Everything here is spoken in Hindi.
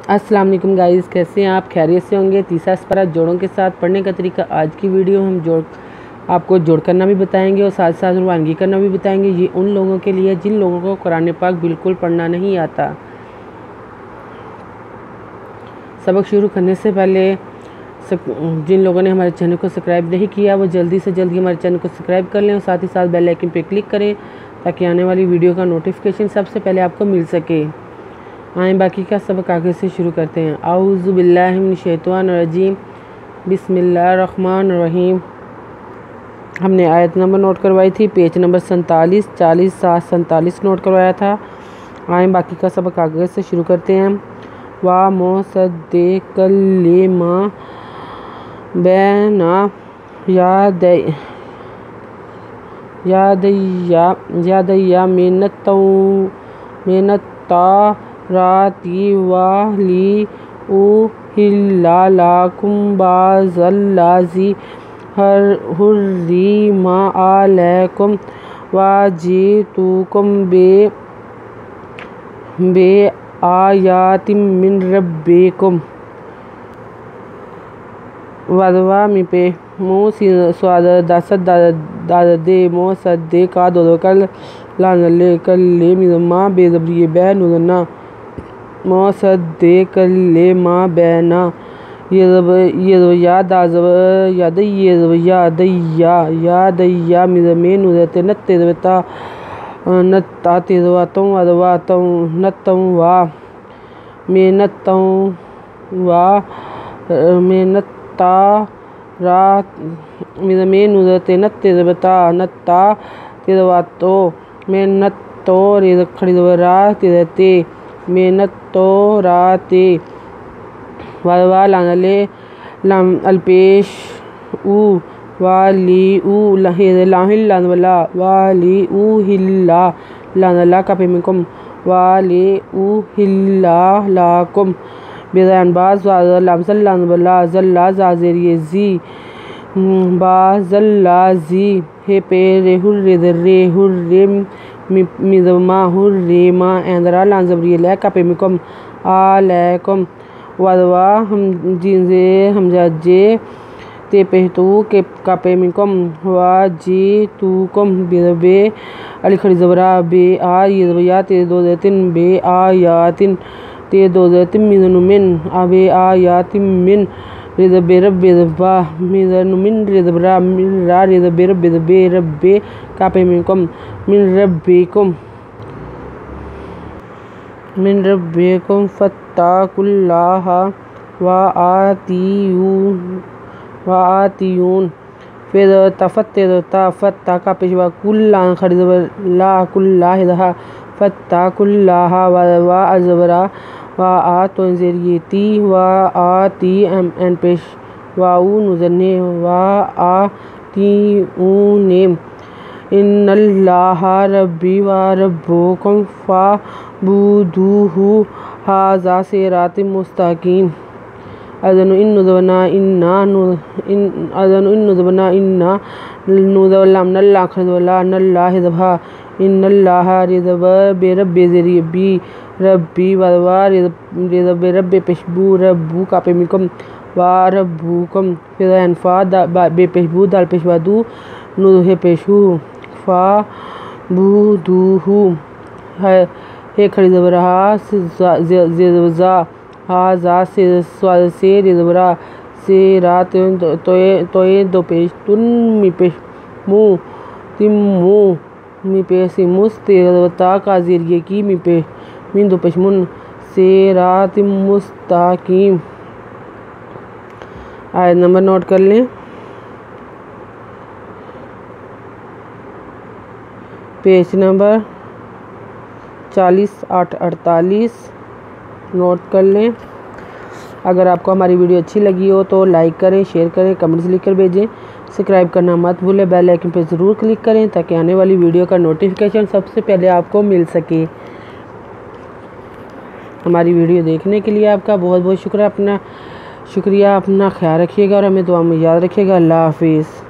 अस्सलाम वालेकुम गाइस, कैसे हैं आप? खैरियत से होंगे। तीसरा स्परा जोड़ों के साथ पढ़ने का तरीका आज की वीडियो हम आपको जोड़ करना भी बताएंगे और साथ साथ रवानगी करना भी बताएंगे। ये उन लोगों के लिए जिन लोगों को कुरान पाक बिल्कुल पढ़ना नहीं आता। सबक शुरू करने से पहले जिन लोगों ने हमारे चैनल को सब्सक्राइब नहीं किया वो जल्दी से जल्दी हमारे चैनल को सब्सक्राइब कर लें और साथ ही साथ बेल आइकन पर क्लिक करें ताकि आने वाली वीडियो का नोटिफिकेशन सबसे पहले आपको मिल सके। आए बाकी का सबक आगे से शुरू करते हैं। आऊज़ु बिल्लाहि मिनश शैतानिर रजीम, बिस्मिल्लाहिर रहमानिर रहीम। हमने आयत नंबर नोट करवाई थी, पेज नंबर 47, 40, 47 नोट करवाया था। आए बाकी का सबक आगे से शुरू करते हैं। वा मुसद्दिक़ल लिमा बैना यादैया मिनत्ता राती वाली उहिल्ला लाकुम बाज़ल्लाज़ी हुर्रिमा अलैकुम वाजीतुकुम बे आयातिम मिन रब्बिकुम वदवा मिपे मूसी स्वाद दासद दादे मोसद्दे का दो कल लानले कल्ले मिज़मा बेज़बरी बैनुना मोसद्दे कल्ले माँ बैना यादैया मिज़मे नुज़ते नत्तेज़वता नत्ता तेज़वातों अदवातों नत्तों वा मेनत्ता रात मिज़मे नुज़ते नत्तेज़वता नत्ता तेज़वातों मेनत्तो रेज़ खड़ीज़वरा तेज़ते मेनत्तो राते वालवा लानले लाम अल्पेश उ वाली उ लाहिल लानवला वाली उ हिल्ला लानला कापेमिकुम वाली उ हिल्ला लाकुम बेजान बाज लामसल लानवला जल्ला जाजेरिए जी बाजल्ला जी हे पे रेहुर्रे मिज़मा हुर्रेमा एंदरा लानजबरी लै कापेमिकुम अलैकुम वदवा हम जिनजे हमजाजे ते पेहतू के कापेमिकुम वाजीतुकुम बे अली खड़ी जबरा बे आ ये ते दो तिन बे आयातिन ते दो तिन मिन अबे आयातिन मिन रिज़बे रब्बे ज़ब्बा मिन रिज़बरा मिन रा रिज़बे रब्बे ज़ब्बे रब्बे कापेमिकुम मिन रब्बिकुम फत्ताकुल्लाह वाआतियून फिर फत्ता का पेशवा कुल्ला खरीदला कुल्ला हिदहा फत्ताकुल्लाह वा अजबरा वा आतो ज़रियती वा आती एन पेश वाऊ नुज़ने वा आती ऊने इन्नल्लाह रब्बी व रब्बुकुम फ़अबुदूहु हाज़ा सिरातुम मुस्तक़ीम। अज़नु इन नुज़बना इन्ना नुज़वल्लाम नल्ला खज़वल्ला नल्ला हिज़बहा इन्नल्लाह रिज़बे रब्बे ज़रियबी रब्बी वदवा रिज़बे रब्बे पेशबू रब्बू कापेमिकुम वा रब्बुकुम फिर अनफा बे पेशबू दाल पेशवादू नुज़हे पेशू फ़अबुदूहु हे खड़ी ज़बरा ज़ा हाज़ा से रिज़बरा से रात तोए दो पेश तुन मी पेश मु तिम्मु मी पेशी मुस्तेज़वता का ज़रिए की मी पे मिन दो पेश मुन से रात मुस्ताकीम। आयत नंबर नोट कर लें। पेज नंबर 40, 48 नोट कर लें। अगर आपको हमारी वीडियो अच्छी लगी हो तो लाइक करें, शेयर करें, कमेंट्स लिखकर भेजें। सब्सक्राइब करना मत भूलें, बेल आइकन पर ज़रूर क्लिक करें ताकि आने वाली वीडियो का नोटिफिकेशन सबसे पहले आपको मिल सके। हमारी वीडियो देखने के लिए आपका बहुत बहुत शुक्रिया। अपना ख्याल रखिएगा और हमें दुआ में याद रखिएगा। अल्लाह हाफिज़।